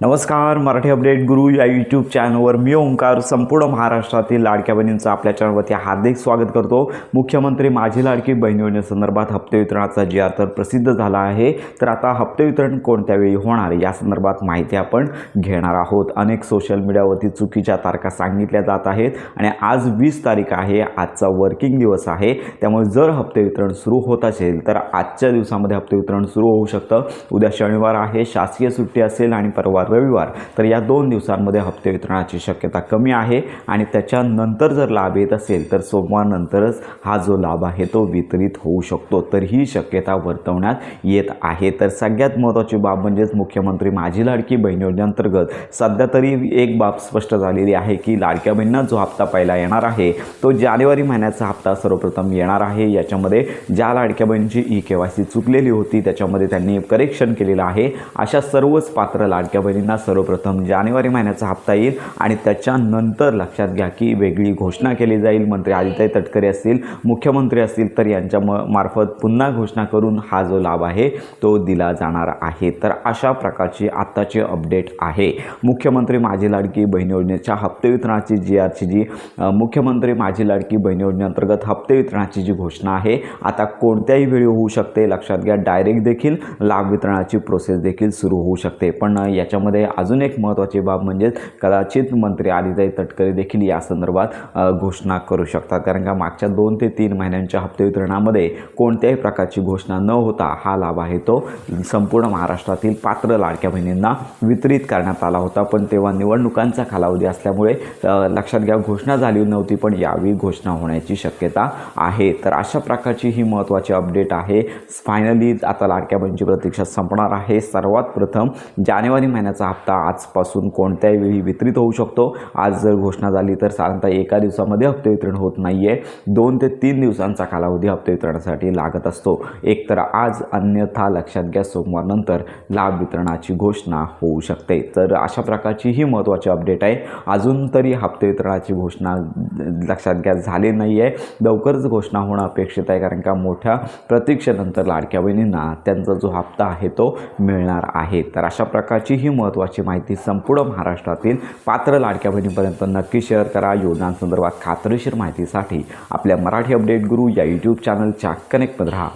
नमस्कार, मराठी अपडेट गुरु या यूट्यूब चॅनलवर मी ओंकार संपूर्ण महाराष्ट्रातील लाडक्या बहिणींचं आपल्या चॅनलवरती हार्दिक स्वागत करतो। मुख्यमंत्री माझी लाडकी बहीण योजनेसंदर्भात हप्ते वितरणाचा जी आर तर प्रसिद्ध झाला आहे। तर आता हप्ते वितरण कोणत्या वेळी होणार या संदर्भात माहिती आपण घेणार आहोत। अनेक सोशल मीडियावरती चुकीच्या तारखा सांगितल्या जात आहेत आणि आज 20 तारीख आहे, आजचा वर्किंग दिवस आहे। त्यामुळे जर हप्ते वितरण सुरू होत असेल तर आजच्या दिवसामध्ये हप्ते वितरण सुरू होऊ शकतं। उद्या शनिवार आहे, शासकीय सुट्टी असेल आणि परवा रविवार, तर या 2 दिवसांमध्ये हप्ते वितरणाची शक्यता कमी आहे आणि त्याच्यानंतर जर लाभ येत असेल तर सोमवार नंतरच हा जो लाभ आहे तो वितरित होऊ शकतो। तर ही शक्यता वर्तवण्यात येत आहे। तर सगळ्यात महत्त्वाची बाब म्हणजेच मुख्यमंत्री माझी लाडकी बहीण योजनेअंतर्गत सध्या तरी एक बाब स्पष्ट झालेली आहे की लाडक्या बहिणींना जो हप्ता पहिला येणार आहे तो जानेवारी महिन्याचा हप्ता सर्वप्रथम येणार आहे। याच्यामध्ये ज्या लाडक्या बहिणींची ई-केवायसी चुकलेली होती त्याच्यामध्ये त्यांनी करेक्शन केलेलं आहे। अशा सर्वच पात्र लाडक्या बहिणींना सर्वप्रथम जानेवारी महिन्याचा हप्ता येईल आणि त्याच्यानंतर लक्षात घ्या की वेगळी घोषणा केली जाईल। मंत्री आदित्य तटकरे असतील, मुख्यमंत्री असतील तर यांच्या मार्फत पुन्हा घोषणा करून हा जो लाभ आहे तो दिला जाणार आहे। तर अशा प्रकारची आत्ताची अपडेट आहे। मुख्यमंत्री माझी लाडकी बहीण योजनेच्या हप्ते वितरणाची जी मुख्यमंत्री माझी लाडकी बहीण योजनेअंतर्गत हप्ते वितरणाची जी घोषणा आहे आता कोणत्याही वेळी होऊ शकते। लक्षात घ्या, डायरेक्ट देखील लाभ वितरणाची प्रोसेस देखील सुरू होऊ शकते। पण याच्यामध्ये अजून एक महत्त्वाची बाब म्हणजे कदाचित मंत्री आदित्य तटकरे देखील या संदर्भात घोषणा करू शकतात, कारण का मागच्या 2 ते 3 महिन्यांच्या हप्ते वितरणामध्ये कोणत्याही प्रकारची घोषणा न होता हा लाभ आहे तो संपूर्ण महाराष्ट्रातील पात्र लाडक्या बहिणींना वितरित करण्यात आला होता। पण तेव्हा निवडणुकांचा कालावधी असल्यामुळे लक्षात घ्या घोषणा झाली नव्हती, पण यावेळी घोषणा होण्याची शक्यता आहे। तर अशा प्रकारची ही महत्त्वाची अपडेट आहे। फायनली आता लाडक्या बहिणीची प्रतीक्षा संपणार आहे। सर्वात प्रथम जानेवारी महिन्याचा हप्ता आजपासून कोणत्याही वेळी वितरित होऊ शकतो। आज जर घोषणा झाली तर साधारणतः एका दिवसामध्ये हप्ते वितरण होत नाही आहे, 2 ते 3 दिवसांचा कालावधी हप्ते वितरणासाठी लागत असतो। एक तर आज, अन्यथा लक्षात घ्या सोमवार नंतर लाभ वितरणाची घोषणा होऊ शकते। तर अशा प्रकारची ही महत्त्वाची अपडेट आहे। अजून तरी हप्ते वितरणाची घोषणा लक्षात घ्या झाली नाही आहे, लवकरच घोषणा होणं अपेक्षित आहे, कारण का मोठ्या प्रतीक्षेनंतर लाडक्या बहिणींना त्यांचा जो हप्ता आहे तो मिळणार आहे। तर अशा प्रकारची ही महत्त्वाची माहिती संपूर्ण महाराष्ट्रातील पात्र लाडक्या बहिणींपर्यंत नक्की शेअर करा। योजनांसंदर्भात खात्रीशीर माहितीसाठी आपल्या मराठी अपडेट गुरु या यूट्यूब चॅनलच्या कनेक्टमध्ये राहा।